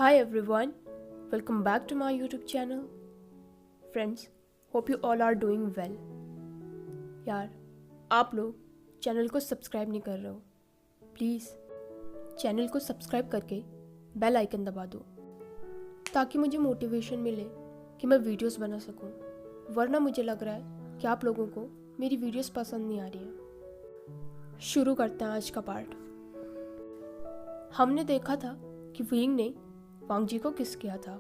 Hi everyone, welcome back to my YouTube channel. Friends, hope you all are doing well. यार, आप लोग channel को subscribe नहीं कर रहे हो. प्लीज़ चैनल को सब्सक्राइब करके बेल आइकन दबा दो ताकि मुझे मोटिवेशन मिले कि मैं वीडियोस बना सकूं. वरना मुझे लग रहा है कि आप लोगों को मेरी वीडियोस पसंद नहीं आ रही हैं. शुरू करते हैं आज का पार्ट. हमने देखा था कि विंग ने वांग जी को किस किया था.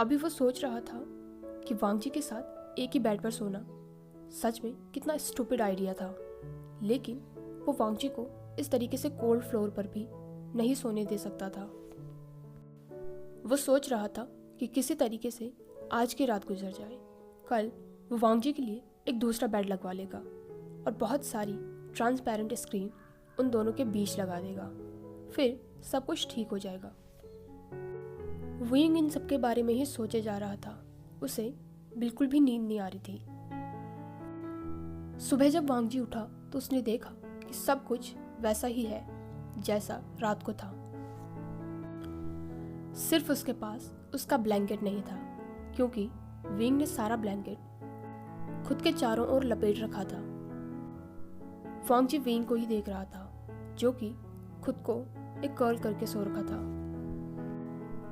अभी वो सोच रहा था कि वांग जी के साथ एक ही बेड पर सोना सच में कितना स्टूपिड आइडिया था, लेकिन वो वांग जी को इस तरीके से कोल्ड फ्लोर पर भी नहीं सोने दे सकता था. वो सोच रहा था कि किसी तरीके से आज की रात गुजर जाए. कल वो वांग जी के लिए एक दूसरा बेड लगवा लेगा और बहुत सारी ट्रांसपेरेंट स्क्रीन उन दोनों के बीच लगा देगा. फिर सब कुछ ठीक हो जाएगा. विंग इन सब के बारे में ही सोचे जा रहा था. उसे बिल्कुल भी नींद नहीं आ रही थी. सुबह जब वांग जी उठा तो उसने देखा कि सब कुछ वैसा ही है जैसा रात को था. सिर्फ उसके पास उसका ब्लैंकेट नहीं था, क्योंकि विंग ने सारा ब्लैंकेट खुद के चारों ओर लपेट रखा था. वांग जी विंग को ही देख रहा था, जो कि खुद को एक कर्ल करके सो रखा था.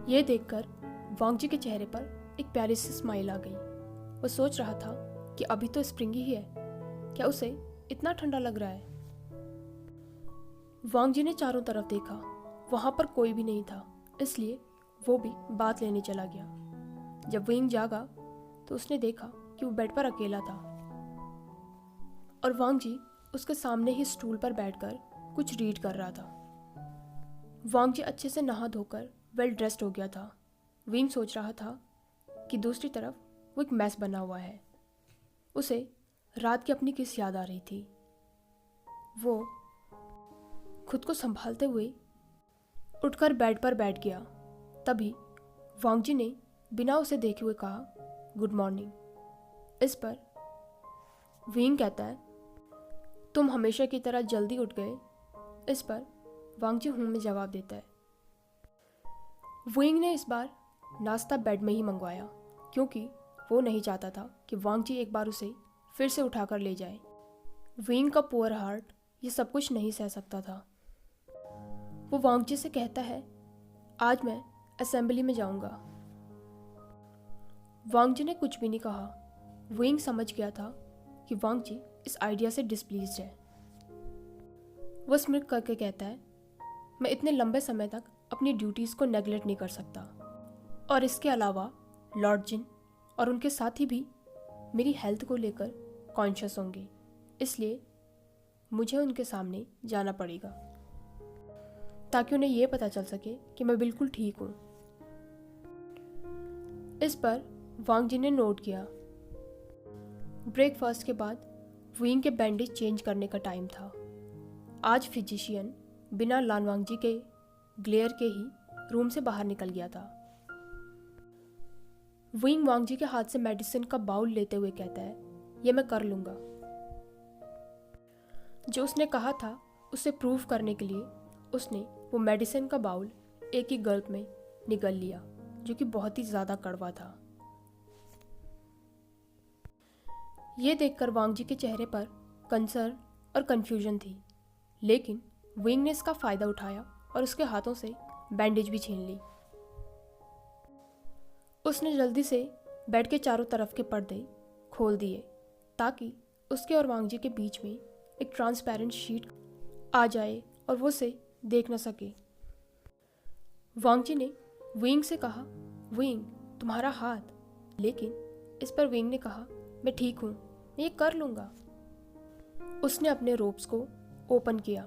यह देखकर वांग जी के चेहरे पर एक प्यारी सी स्माइल आ गई. वो सोच रहा था कि अभी तो स्प्रिंग ही है, क्या उसे इतना ठंडा लग रहा है. वांग जी ने चारों तरफ देखा, वहां पर कोई भी नहीं था, इसलिए वो भी बात लेने चला गया. जब विंग जागा तो उसने देखा कि वो बेड पर अकेला था और वांग जी उसके सामने ही स्टूल पर बैठकर कुछ रीड कर रहा था. वांग जी अच्छे से नहा धोकर वेल ड्रेस्ड हो गया था. विंग सोच रहा था कि दूसरी तरफ वो एक मैस बना हुआ है. उसे रात की अपनी किस याद आ रही थी. वो खुद को संभालते हुए उठकर बेड पर बैठ गया. तभी वांग जी ने बिना उसे देखे हुए कहा, गुड मॉर्निंग. इस पर विंग कहता है, तुम हमेशा की तरह जल्दी उठ गए. इस पर वांग जी हूं में जवाब देता है. विंग ने इस बार नाश्ता बेड में ही मंगवाया, क्योंकि वो नहीं चाहता था कि वांग जी एक बार उसे फिर से उठाकर ले जाए. विंग का पुअर हार्ट ये सब कुछ नहीं सह सकता था. वो वांग जी से कहता है, आज मैं असेंबली में जाऊंगा. वांग जी ने कुछ भी नहीं कहा. विंग समझ गया था कि वांग जी इस आइडिया से डिस्प्लीज्ड है. वो स्मित करके कहता है, मैं इतने लंबे समय तक अपनी ड्यूटीज़ को नेगलेक्ट नहीं कर सकता, और इसके अलावा लॉर्ड जिन और उनके साथी भी मेरी हेल्थ को लेकर कॉन्शियस होंगे, इसलिए मुझे उनके सामने जाना पड़ेगा ताकि उन्हें यह पता चल सके कि मैं बिल्कुल ठीक हूँ. इस पर वांग जी ने नोट किया. ब्रेकफास्ट के बाद विंग के बैंडेज चेंज करने का टाइम था. आज फिजिशियन बिना लानवांग जी के ग्लेयर के ही रूम से बाहर निकल गया था. विंग वांग जी के हाथ से मेडिसिन का बाउल लेते हुए कहता है, ये मैं कर लूंगा. जो उसने कहा था उसे प्रूव करने के लिए उसने वो मेडिसिन का बाउल एक ही गल्प में निगल लिया, जो कि बहुत ही ज्यादा कड़वा था. ये देखकर वांग जी के चेहरे पर कंसर्न और कंफ्यूजन थी, लेकिन विंग ने इसका फायदा उठाया और उसके हाथों से बैंडेज भी छीन ली. उसने जल्दी से बेड के चारों तरफ के पर्दे खोल दिए ताकि उसके और वांग जी के बीच में एक ट्रांसपेरेंट शीट आ जाए और वो उसे देख न सके. वांग जी ने विंग से कहा, विंग तुम्हारा हाथ. लेकिन इस पर विंग ने कहा, मैं ठीक हूँ, मैं ये कर लूँगा. उसने अपने रोप्स को ओपन किया.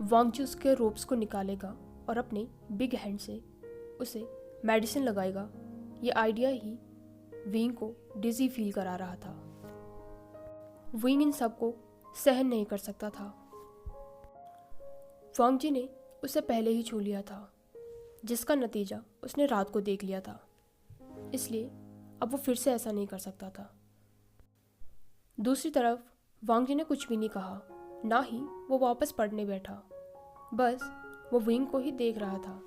वांग जी उसके रोप्स को निकालेगा और अपने बिग हैंड से उसे मेडिसिन लगाएगा. ये आइडिया ही विंग को डिजी फील करा रहा था. विंग इन सब को सहन नहीं कर सकता था. वांग जी ने उसे पहले ही छू लिया था, जिसका नतीजा उसने रात को देख लिया था, इसलिए अब वो फिर से ऐसा नहीं कर सकता था. दूसरी तरफ वांग जी ने कुछ भी नहीं कहा, ना ही वो वापस पढ़ने बैठा. बस वो विंग को ही देख रहा था.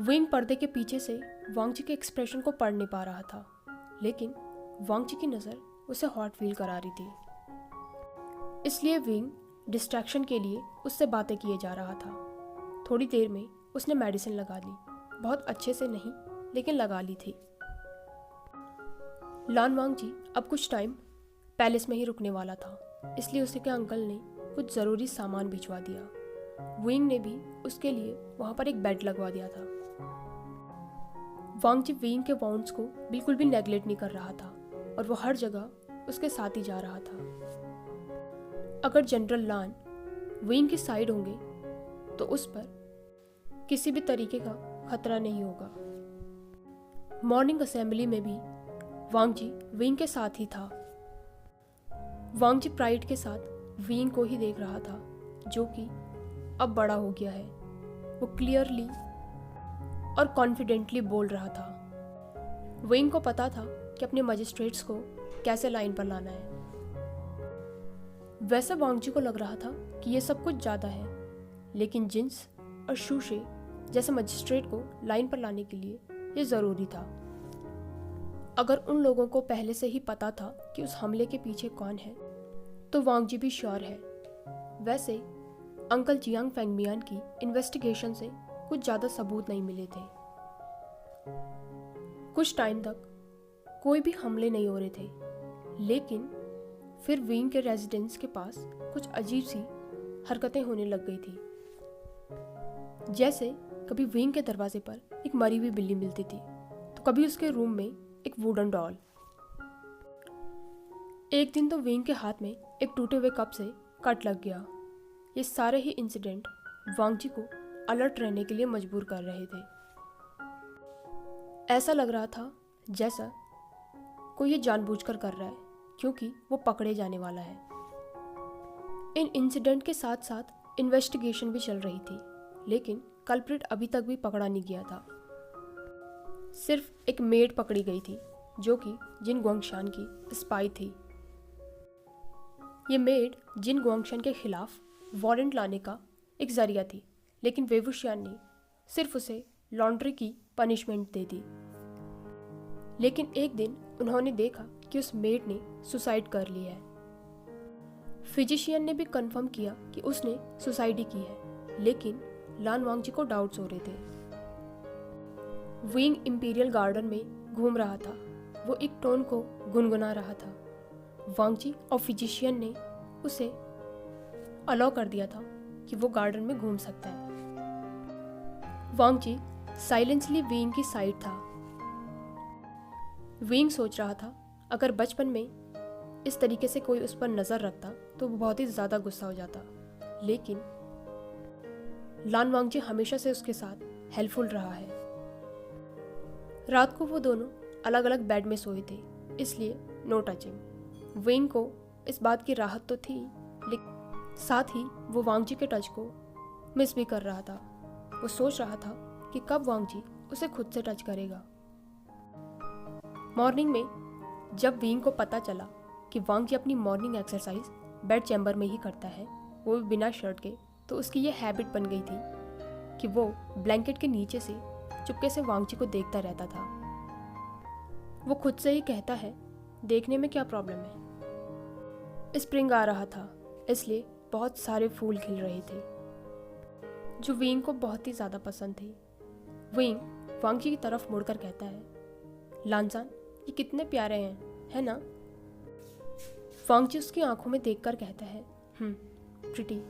विंग पर्दे के पीछे से वांगजी के एक्सप्रेशन को पढ़ नहीं पा रहा था, लेकिन वांगजी की नज़र उसे हॉट फील करा रही थी। इसलिए विंग डिस्ट्रैक्शन के लिए उससे बातें किए जा रहा था। थोड़ी देर में उसने मेडिसिन लगा ली, बहुत अच्छे से नहीं लेकिन लगा ली थी। लान वांगजी अब कुछ टाइम पैलेस में ही रुकने वाला था, इसलिए उसके अंकल ने कुछ ज़रूरी सामान भिजवा दिया। विंग ने भी उसके लिए वहाँ पर एक बेड लगवा दिया था। वांगजी विंग के वाउंड्स को बिल्कुल भी नेगलेक्ट नहीं कर रहा था और वो हर जगह उसके साथ ही जा रहा था। अगर जनरल लान विंग की साइड होंगे तो उस पर किसी भी तरीके का खतरा नहीं होगा। मॉर्निंग असेंबली में भी वांगजी विंग के साथ ही था। वांगजी प्राइड के साथ विंग को ही देख रहा था, जो कि अब बड़ा हो गया है। वो क्लियरली और कॉन्फिडेंटली बोल रहा था। विंग को पता था कि अपने मजिस्ट्रेट्स को कैसे लाइन पर लाना है। वैसे वांगजी को लग रहा था कि ये सब कुछ ज़्यादा है, लेकिन जिन्स और शूशे जैसे मजिस्ट्रेट को लाइन पर लाने के लिए ये ज़रूरी था। अगर उन लोगों को पहले से ही पता था कि उस हमले के पीछे कौन है, तो वांगजी भी श्योर है। वैसे अंकल जियांग फेंगमियान की इन्वेस्टिगेशन से कुछ ज़्यादा सबूत नहीं मिले थे। कुछ टाइम तक कोई भी हमले नहीं हो रहे थे, लेकिन फिर विंग के रेजिडेंस के पास कुछ अजीब सी हरकतें होने लग गई थी। जैसे कभी विंग के दरवाजे पर एक मरी हुई बिल्ली मिलती थी, तो कभी उसके रूम में एक वुडन डॉल। एक दिन तो विंग के हाथ में एक टूटे हुए कप से कट लग गया। ये सारे ही इंसिडेंट वांगजी को अलर्ट रहने के लिए मजबूर कर रहे थे। ऐसा लग रहा था जैसा कोई ये जानबूझकर कर रहा है, क्योंकि वो पकड़े जाने वाला है। इन इंसिडेंट के साथ साथ इन्वेस्टिगेशन भी चल रही थी, लेकिन कल्प्रिट अभी तक भी पकड़ा नहीं गया था। सिर्फ एक मेड पकड़ी गई थी, जो कि जिन गुआंगशान की स्पाई थी। ये मेड जिन गुआंगशान के खिलाफ वारंट लाने का एक जरिया थी, लेकिन वेवुशियान ने सिर्फ उसे लॉन्ड्री की पनिशमेंट दे दी। लेकिन एक दिन उन्होंने देखा कि उस मेड ने सुसाइड कर ली है। फिजिशियन ने भी कंफर्म किया कि उसने सुसाइड ही की है, लेकिन लान वांगजी को डाउट्स हो रहे थे। विंग इंपीरियल गार्डन में घूम रहा था। वो एक टोन को गुनगुना रहा था। वांगजी और फिजिशियन ने उसे अलाउ कर दिया था कि वो गार्डन में घूम सकता है। वांगजी साइलेंसली विंग की साइड था। विंग सोच रहा था अगर बचपन में इस तरीके से कोई उस पर नज़र रखता तो वो बहुत ही ज़्यादा गुस्सा हो जाता, लेकिन लान वांगजी हमेशा से उसके साथ हेल्पफुल रहा है। रात को वो दोनों अलग अलग बेड में सोए थे, इसलिए नो टचिंग। विंग को इस बात की राहत तो थी, लेकिन साथ ही वो वांगजी के टच को मिस भी कर रहा था। वो सोच रहा था कि कब वांगजी उसे खुद से टच करेगा। मॉर्निंग में जब विंग को पता चला कि वांगजी अपनी मॉर्निंग एक्सरसाइज बेड चैम्बर में ही करता है, वो भी बिना शर्ट के, तो उसकी ये हैबिट बन गई थी कि वो ब्लैंकेट के नीचे से चुपके से वांगजी को देखता रहता था। वो खुद से ही कहता है, देखने में क्या प्रॉब्लम है। स्प्रिंग आ रहा था, इसलिए बहुत सारे फूल खिल रहे थे, जो विंग को बहुत ही ज़्यादा पसंद थे। विंग वांगजी की तरफ मुड़कर कहता है, लानजान, ये कितने प्यारे हैं, है ना? वांगजी उसकी आंखों में देखकर कहता है, प्रिटी।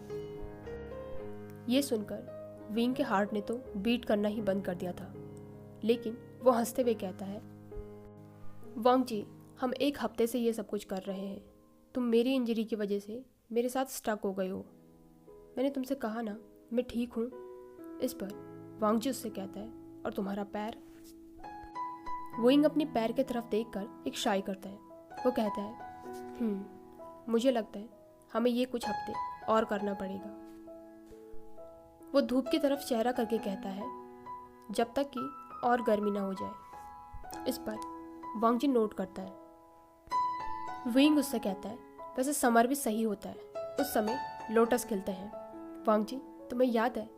ये सुनकर विंग के हार्ट ने तो बीट करना ही बंद कर दिया था, लेकिन वो हंसते हुए कहता है, वांगजी, हम एक हफ्ते से ये सब कुछ कर रहे हैं। तुम मेरी इंजरी की वजह से मेरे साथ स्टक हो गए हो। मैंने तुमसे कहा ना, मैं ठीक हूँ। इस पर वांगजी उससे कहता है, और तुम्हारा पैर? विंग अपनी पैर की तरफ देखकर एक शाई करता है। वो कहता है, मुझे लगता है हमें ये कुछ हफ्ते और करना पड़ेगा। वो धूप की तरफ चेहरा करके कहता है, जब तक कि और गर्मी ना हो जाए। इस पर वांगजी नोट करता है। विंग उससे कहता है, वैसे समर भी सही होता है, उस समय लोटस खिलते हैं। वांगजी, तुम्हें याद है,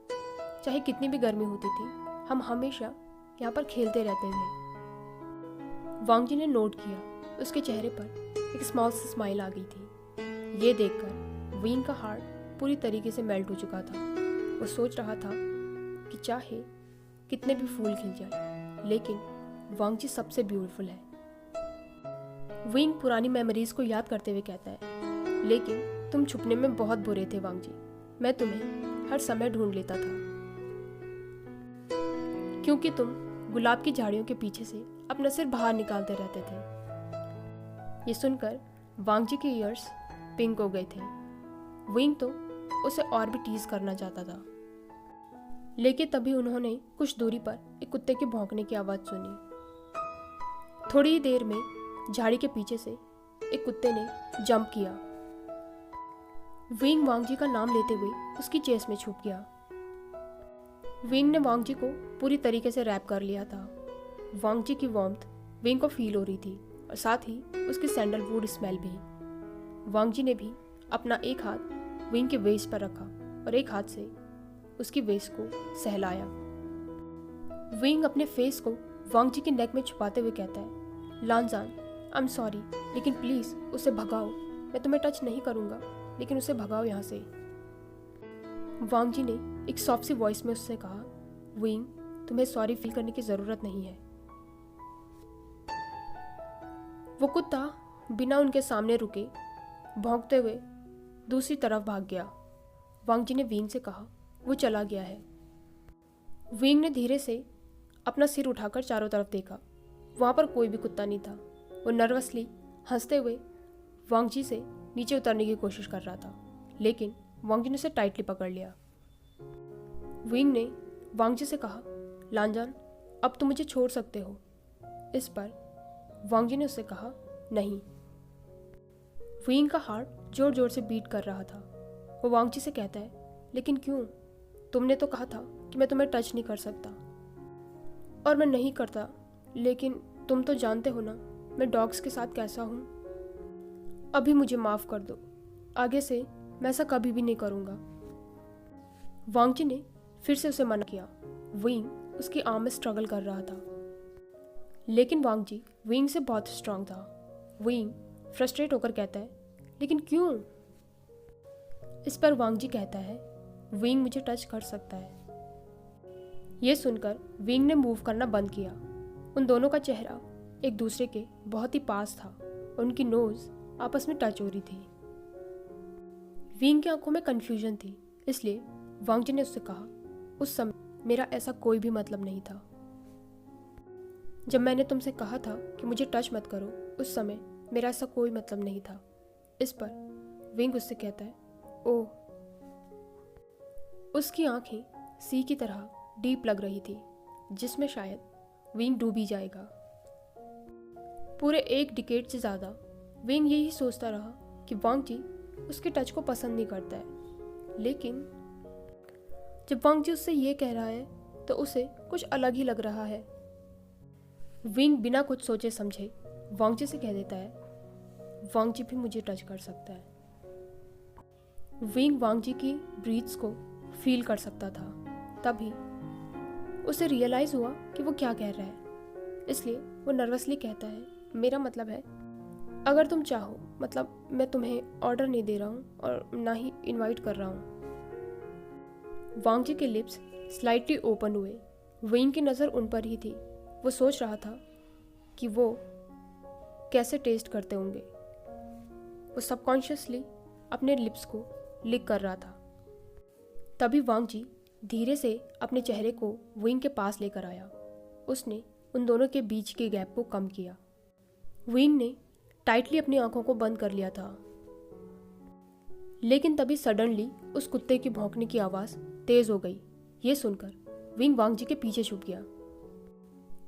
चाहे कितनी भी गर्मी होती थी, हम हमेशा यहाँ पर खेलते रहते थे। वांग जी ने नोट किया, उसके चेहरे पर एक स्मॉल सी स्माइल आ गई थी। ये देखकर विंग का हार्ट पूरी तरीके से मेल्ट हो चुका था। वो सोच रहा था कि चाहे कितने भी फूल खिल जाए, लेकिन वांग जी सबसे ब्यूटीफुल है। विंग पुरानी मेमोरीज को याद करते हुए कहता है, लेकिन तुम छुपने में बहुत बुरे थे वांग जी। मैं तुम्हें हर समय ढूंढ लेता था, क्योंकि तुम गुलाब की झाड़ियों के पीछे से अपना सिर बाहर निकालते रहते थे। ये सुनकर वांग जी के ईयर्स पिंक हो गए थे। विंग तो उसे और भी टीज करना चाहता था, लेकिन तभी उन्होंने कुछ दूरी पर एक कुत्ते के भौंकने की आवाज़ सुनी। थोड़ी ही देर में झाड़ी के पीछे से एक कुत्ते ने जंप किया। विंग वांग जी का नाम लेते हुए उसकी चेस्ट में छुप गया। विंग ने वांग जी को पूरी तरीके से रैप कर लिया था। वांग जी की वार्मथ विंग को फील हो रही थी और साथ ही उसकी सैंडलवुड स्मेल भी। वांग जी ने भी अपना एक हाथ विंग के वेस्ट पर रखा और एक हाथ से उसकी वेस्ट को सहलाया। विंग अपने फेस को वांग जी के नेक में छुपाते हुए कहता है, लानजान, आई एम सॉरी, लेकिन प्लीज उसे भगाओ। मैं तुम्हें टच नहीं करूंगा, लेकिन उसे भगाओ यहाँ से। वांग जी ने एक सॉफ्ट सी वॉइस में उससे कहा, विंग, तुम्हें सॉरी फील करने की जरूरत नहीं है। वो कुत्ता बिना उनके सामने रुके भौंकते हुए दूसरी तरफ भाग गया। वांग जी ने विंग से कहा, वो चला गया है। विंग ने धीरे से अपना सिर उठाकर चारों तरफ देखा। वहां पर कोई भी कुत्ता नहीं था। वो नर्वसली हंसते हुए वांग जी से नीचे उतरने की कोशिश कर रहा था, लेकिन वांग जी ने उसे टाइटली पकड़ लिया। विंग ने वांग जी से कहा, लानजान, अब तुम मुझे छोड़ सकते हो। इस पर वांग जी ने उससे कहा, नहीं। विंग का हार्ट जोर जोर से बीट कर रहा था। वो वांग जी से कहता है, लेकिन क्यों? तुमने तो कहा था कि मैं तुम्हें टच नहीं कर सकता, और मैं नहीं करता, लेकिन तुम तो जानते हो ना मैं डॉग्स के साथ कैसा हूँ। अभी मुझे माफ़ कर दो, आगे से मैं ऐसा कभी भी नहीं करूँगा। वांग जी ने फिर से उसे मना किया। विंग उसकी आर्म में स्ट्रगल कर रहा था, लेकिन वांग जी विंग से बहुत स्ट्रांग था। विंग फ्रस्ट्रेट होकर कहता है, लेकिन क्यों? इस पर वांग जी कहता है, विंग मुझे टच कर सकता है। यह सुनकर विंग ने मूव करना बंद किया। उन दोनों का चेहरा एक दूसरे के बहुत ही पास था और उनकी नोज आपस में टच हो रही थी। विंग की आंखों में कंफ्यूजन थी, इसलिए वांग जी ने उससे कहा, उस समय मेरा ऐसा कोई भी मतलब नहीं था। जब मैंने तुमसे कहा था कि मुझे टच मत करो, उस समय मेरा ऐसा कोई मतलब नहीं था। इस पर विंग उससे कहता है, ओह। उसकी आंखें सी की तरह डीप लग रही थी, जिसमें शायद विंग डूब ही जाएगा। पूरे एक डिकेड से ज़्यादा विंग यही सोचता रहा कि वांग जी उसके टच को पसंद नहीं करता है, लेकिन जब वांग जी उससे ये कह रहा है तो उसे कुछ अलग ही लग रहा है। विंग बिना कुछ सोचे समझे वांग जी से कह देता है, वांग जी भी मुझे टच कर सकता है। विंग वांग जी की ब्रीथ्स को फील कर सकता था। तभी उसे रियलाइज हुआ कि वो क्या कह रहा है, इसलिए वो नर्वसली कहता है, मेरा मतलब है, अगर तुम चाहो, मतलब मैं तुम्हें ऑर्डर नहीं दे रहा हूँ और ना ही इनवाइट कर रहा हूँ। वांग जी के लिप्स स्लाइटली ओपन हुए। विंग की नज़र उन पर ही थी। वो सोच रहा था कि वो कैसे टेस्ट करते होंगे। वो सबकॉन्शियसली अपने लिप्स को लिक कर रहा था। तभी वांग जी धीरे से अपने चेहरे को विंग के पास लेकर आया। उसने उन दोनों के बीच के गैप को कम किया। विंग ने टाइटली अपनी आंखों को बंद कर लिया था, लेकिन तभी सडनली उस कुत्ते की भौंकने की आवाज़ तेज हो गई। ये सुनकर विंग वांग जी के पीछे छुप गया।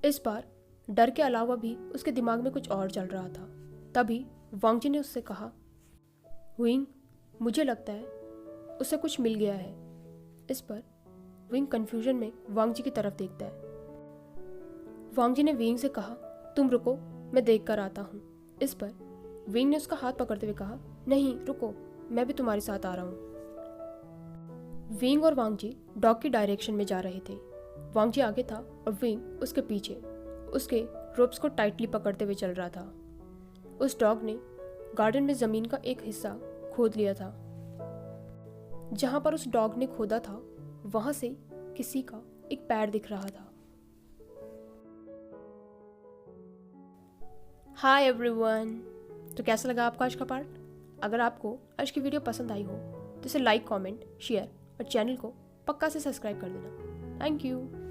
इस बार डर के अलावा भी उसके दिमाग में कुछ और चल रहा था। तभी वांग जी ने उससे कहा, विंग, मुझे लगता है उसे कुछ मिल गया है। इस पर विंग कंफ्यूजन में वांग जी की तरफ देखता है। वांग जी ने विंग से कहा, तुम रुको, मैं देख कर आता हूँ। इस पर विंग ने उसका हाथ पकड़ते हुए कहा, नहीं रुको, मैं भी तुम्हारे साथ आ रहा हूँ। विंग और वांग जी डॉग की डायरेक्शन में जा रहे थे। वांगजी आगे था और विंग उसके पीछे उसके रोप्स को टाइटली पकड़ते हुए चल रहा था। उस डॉग ने गार्डन में जमीन का एक हिस्सा खोद लिया था। जहां पर उस डॉग ने खोदा था वहां से किसी का एक पैर दिख रहा था। हाय एवरीवन, तो कैसा लगा आपको आज का पार्ट? अगर आपको आज की वीडियो पसंद आई हो तो इसे लाइक, कमेंट, शेयर और चैनल को पक्का से सब्सक्राइब कर देना। Thank you.